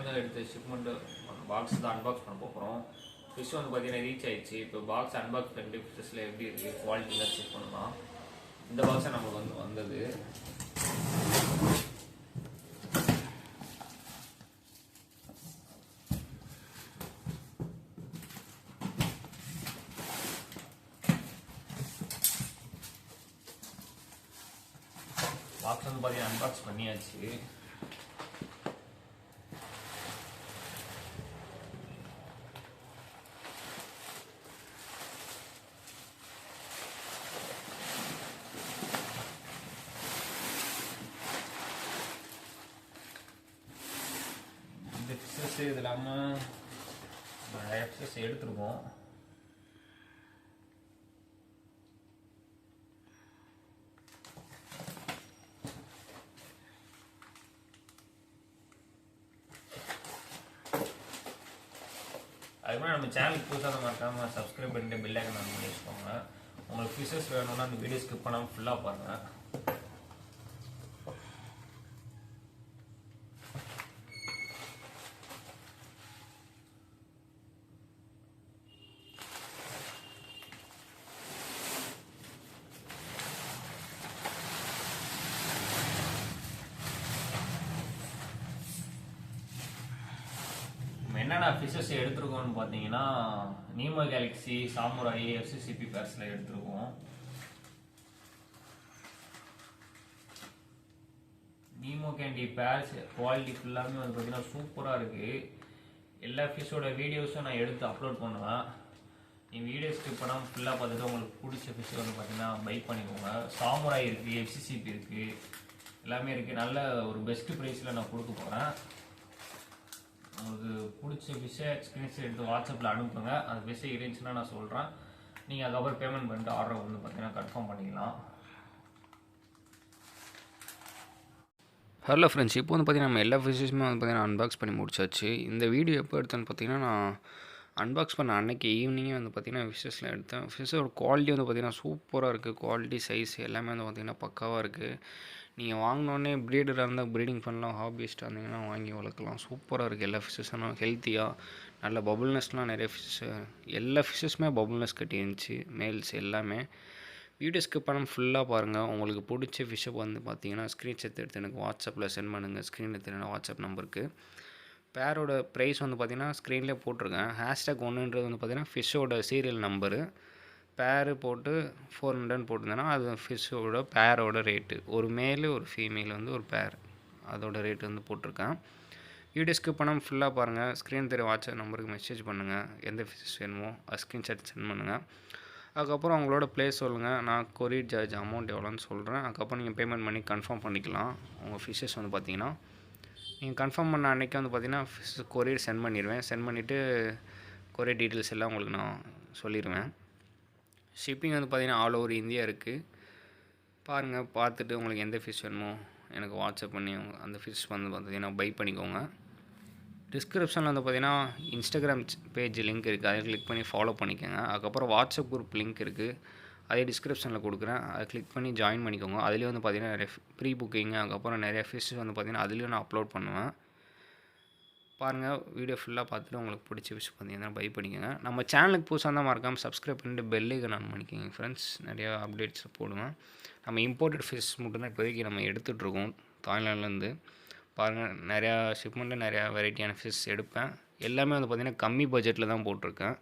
வந்து எடுத்து shipment box தான் அன்பாக்ஸ் பண்ண போகிறோம். ஃபிஷ் வந்து பார்த்தீங்கன்னா ரீச் ஆயிடுச்சு. இப்போ பாக்ஸ் அன்பாக்ஸ் பண்ணிட்டு ஃபிஷ்ஷில் எப்படி இருக்குது குவாலிட்டிலாம் செக் பண்ணலாம். இந்த பாக்ஸை நமக்கு வந்து வந்தது. பாக்ஸ் வந்து பார்த்தீங்கன்னா அன்பாக்ஸ் பண்ணியாச்சு. இந்த ஃபிஷ்ஷஸ் இது இல்லாமல் நிறைய ஃபிஷ்ஷஸ் எடுத்துருக்கோம். அதுமாதிரி நம்ம சேனலுக்கு புதுசாக மறக்காமல் சப்ஸ்கிரைப் பண்ணிட்டு பெல் ஐக்கான் ஆன் பண்ணி வச்சுக்கோங்க. உங்களுக்கு ஃபிஷஸ் வேணும்னா அந்த வீடியோ ஸ்கிப் பண்ணாமல் ஃபுல்லாக பாருங்கள். என்னென்ன ஃபிஷஸ் எடுத்துருக்கோம்னு பார்த்தீங்கன்னா நீமோ கேலக்ஸி, சாமுராய், எஃப்சிசிபி பேர்ஸில் எடுத்துருக்கோம். நீமோ கேண்டி பேர்ஸ் குவாலிட்டி ஃபுல்லாமே வந்து பார்த்தீங்கன்னா சூப்பராக இருக்குது. எல்லா ஃபிஷ்ஷோட வீடியோஸும் நான் எடுத்து அப்லோட் பண்ணுவேன். நீங்கள் வீடியோ ஸ்கிப் பண்ணாமல் ஃபுல்லாக பார்த்துட்டு உங்களுக்கு பிடிச்ச ஃபிஷ் வந்து பார்த்தீங்கன்னா பை பண்ணிக்கோங்க. சாமுராய் இருக்குது, எஃப்சிசிபி இருக்குது, எல்லாமே இருக்குது. நல்ல ஒரு பெஸ்ட்டு ப்ரைஸில் நான் கொடுக்க போகிறேன். உங்களுக்கு பிடிச்ச ஃபிஷ்ஷை ஸ்க்ரீன்ஷாட் எடுத்து வாட்ஸ்அப்பில் அனுப்புங்க. அந்த ஃபிஷ்ஷை இருந்துச்சுன்னா நான் சொல்கிறேன். நீங்கள் அதுக்கப்புறம் பேமெண்ட் பண்ணிட்டு ஆர்டரை வந்து பார்த்தீங்கன்னா கன்ஃபார்ம் பண்ணிக்கலாம். ஹலோ ஃப்ரெண்ட்ஸ், இப்போ வந்து பார்த்திங்கன்னா நம்ம எல்லா ஃபிஷ்ஷுமே வந்து பார்த்திங்கன்னா அன்பாக்ஸ் பண்ணி முடிச்சாச்சு. இந்த வீடியோ எப்போ எடுத்தேன்னு பார்த்தீங்கன்னா நான் அன்பாக்ஸ் பண்ண அன்றைக்கி ஈவினிங்கே வந்து பார்த்திங்கன்னா ஃபிஷ்ஷஸில் எடுத்தேன். ஃபிஷ்ஷோட குவாலிட்டி வந்து பார்த்திங்கன்னா சூப்பராக இருக்குது. குவாலிட்டி, சைஸ் எல்லாமே வந்து பார்த்திங்கன்னா பக்காவாக இருக்குது. நீங்கள் வாங்கினோடனே ப்ரீடராக இருந்தால் ப்ரீடிங் பண்ணலாம், ஹாபிஸ்ட்டாக இருந்தீங்கன்னா வாங்கி வளர்க்கலாம். சூப்பராக இருக்குது. எல்லா ஃபிஷ்ஷஸும் ஹெல்த்தியாக நல்ல பபுள்னஸ்லாம் நிறைய ஃபிஷ்ஷு, எல்லா ஃபிஷ்ஷஸுமே பபுள்னஸ் கட்டி இருந்துச்சு, மேல்ஸ் எல்லாமே. வீடியோ ஸ்கிப் பண்ணாமல் ஃபுல்லாக பாருங்கள். உங்களுக்கு பிடிச்ச ஃபிஷ்ஷை வந்து பார்த்தீங்கன்னா ஸ்க்ரீன்ஷாட் எடுத்து எனக்கு வாட்ஸ்அப்பில் சென்ட் பண்ணுங்கள். ஸ்க்ரீனில் தெரியுற வாட்ஸ்அப் நம்பருக்கு. பேரோட ப்ரைஸ் வந்து பார்த்திங்கன்னா ஸ்க்ரீன்லேயே போட்டிருக்கேன். #1ன்றது வந்து பார்த்திங்கன்னா ஃபிஷ்ஷோட சீரியல் நம்பரு. பேரு போட்டு 400 போட்டிருந்தேன்னா அது ஃபிஷ்ஷோட பேரோட ரேட்டு. ஒரு மேலு ஒரு ஃபீமேல் வந்து ஒரு பேர், அதோட ரேட்டு வந்து போட்டிருக்கேன். வீடியோ ஸ்கிப் பண்ணாமல் ஃபுல்லாக பாருங்கள். ஸ்க்ரீன் தெரிய வாட்ஸ்அப் நம்பருக்கு மெசேஜ் பண்ணுங்கள். எந்த ஃபிஷ் வேணுமோ அது ஸ்க்ரீன்ஷாட் சென்ட் பண்ணுங்கள். அதுக்கப்புறம் அவங்களோட ப்ளேஸ் சொல்லுங்கள். நான் கொரியர் சார்ஜ் அமௌண்ட் எவ்வளோன்னு சொல்கிறேன். அதுக்கப்புறம் நீங்கள் பேமெண்ட் பண்ணி கன்ஃபார்ம் பண்ணிக்கலாம். உங்கள் ஃபிஷ்ஷஸ் வந்து பார்த்தீங்கன்னா நீங்கள் கன்ஃபார்ம் பண்ண அன்றைக்கி வந்து பார்த்தீங்கன்னா ஃபிஷ் கொரியர் சென்ட் பண்ணிடுவேன். சென்ட் பண்ணிவிட்டு கொரியர் டீட்டெயில்ஸ் எல்லாம் உங்களுக்கு நான் சொல்லிடுவேன். ஷிப்பிங் வந்து பார்த்திங்கன்னா ஆல் ஓவர் இந்தியா இருக்குது. பாருங்கள், பார்த்துட்டு உங்களுக்கு எந்த ஃபிஷ் வேணுமோ எனக்கு வாட்ஸ்அப் பண்ணி அந்த ஃபிஷ் வந்து பார்த்திங்கன்னா பை பண்ணிக்கோங்க. டிஸ்கிரிப்ஷனில் வந்து பார்த்திங்கன்னா இன்ஸ்டாகிராம் பேஜ் லிங்க் இருக்குது, அதை கிளிக் பண்ணி ஃபாலோ பண்ணிக்கோங்க. அதுக்கப்புறம் வாட்ஸ்அப் குரூப் லிங்க் இருக்குது, அதே டிஸ்கிரிப்ஷனில் கொடுக்குறேன். அதை கிளிக் பண்ணி ஜாயின் பண்ணிக்கோங்க. அதுலேயும் வந்து பார்த்திங்கன்னா நிறைய ப்ரீ புக்கிங், அதுக்கப்புறம் நிறைய ஃபிஷ் வந்து பார்த்திங்கன்னா அதுலேயும் நான் அப்லோட் பண்ணுவேன். பாருங்கள், வீடியோ ஃபுல்லாக பார்த்துட்டு உங்களுக்கு பிடிச்ச ஃபிஷ் பார்த்தீங்கன்னா பை பண்ணிக்கோங்க. நம்ம சேனலுக்கு புதுசாக தான் மறக்காமல் சப்ஸ்கிரைப் பண்ணிட்டு பெல் ஐக்கான் ஆன் பண்ணிக்கோங்க ஃப்ரெண்ட்ஸ். நிறையா அப்டேட்ஸ் போடுவேன். நம்ம இம்போர்ட்டட் ஃபிஷ் மட்டும்தான் இப்போதைக்கு நம்ம எடுத்துகிட்ருக்கோம் தாய்லாண்ட்லேருந்து. பாருங்கள், நிறையா ஷிப்மெண்ட்டில் நிறையா வெரைட்டியான ஃபிஷ் எடுப்பேன். எல்லாமே வந்து பார்த்திங்கன்னா கம்மி பட்ஜெட்டில் தான் போட்டிருக்கேன்.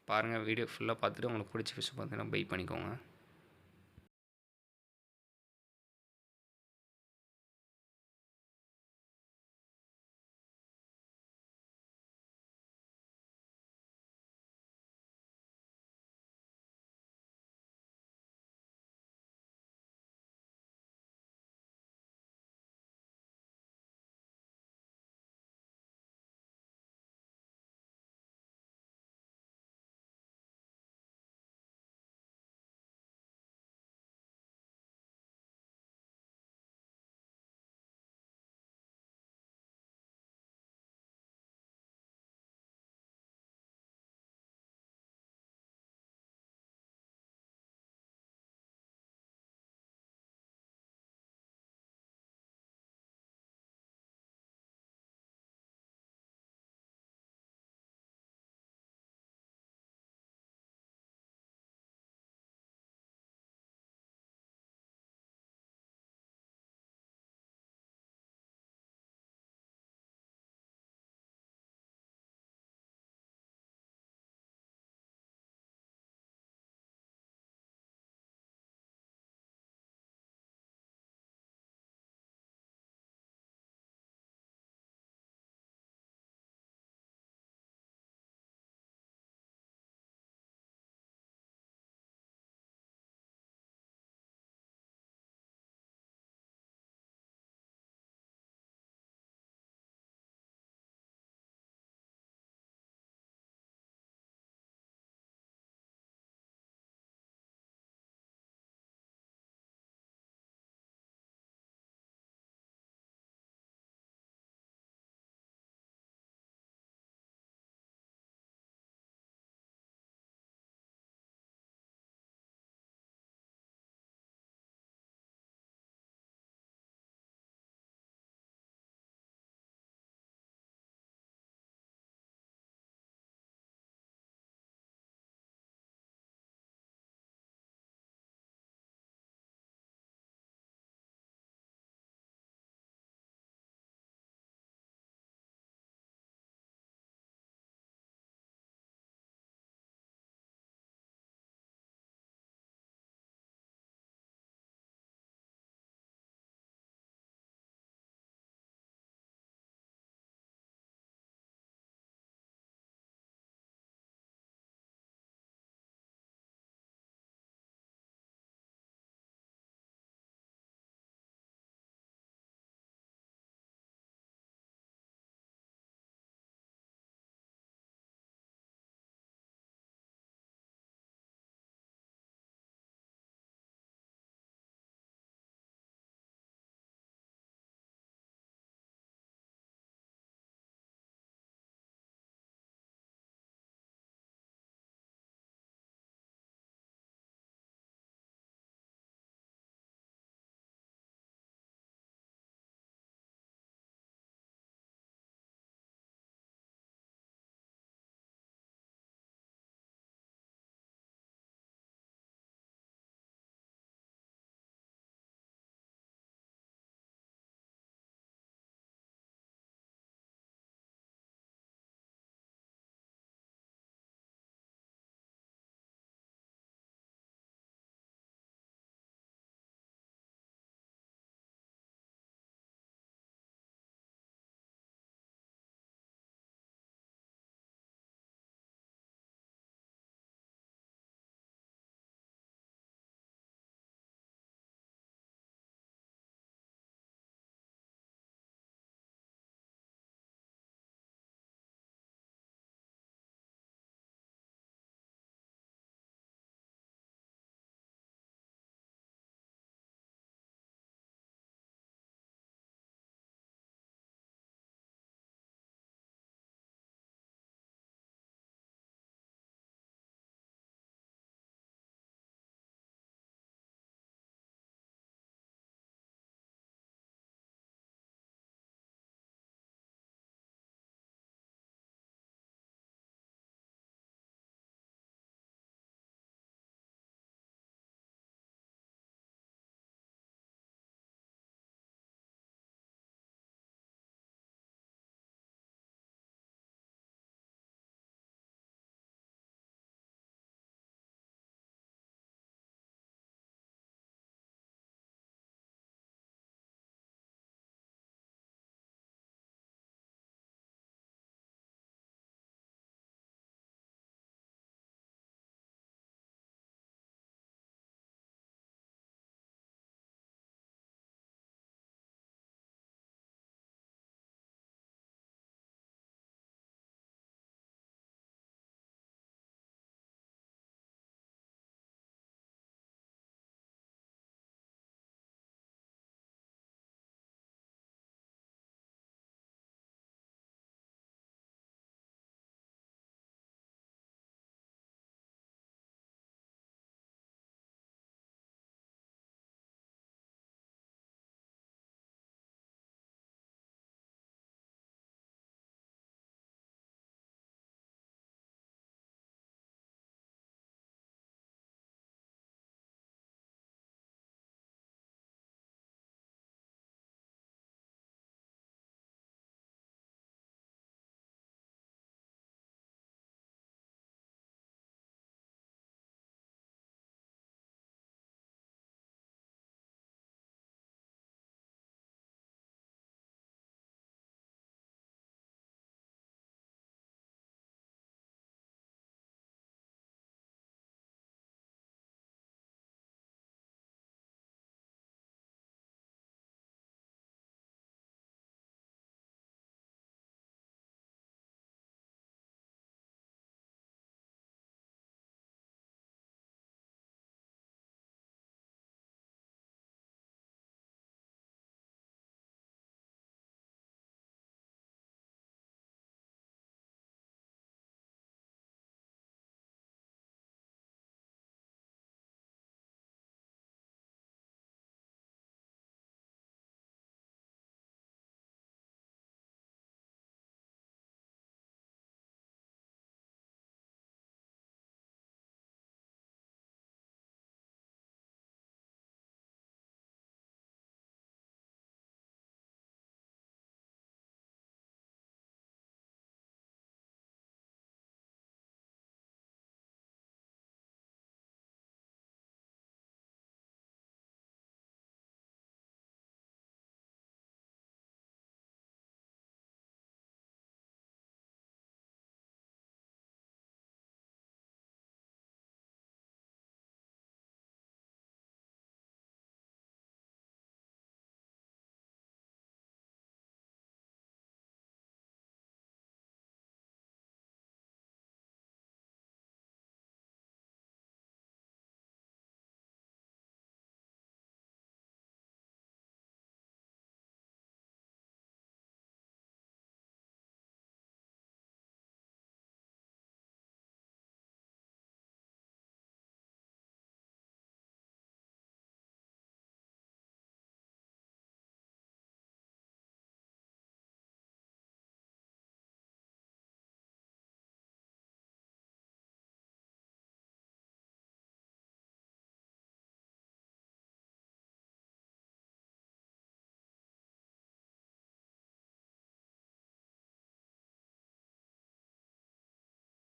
பாருங்கள், வீடியோ ஃபுல்லாக பார்த்துட்டு உங்களுக்கு பிடிச்ச ஃபிஷ் பார்த்தீங்கன்னா பை பண்ணிக்கோங்க.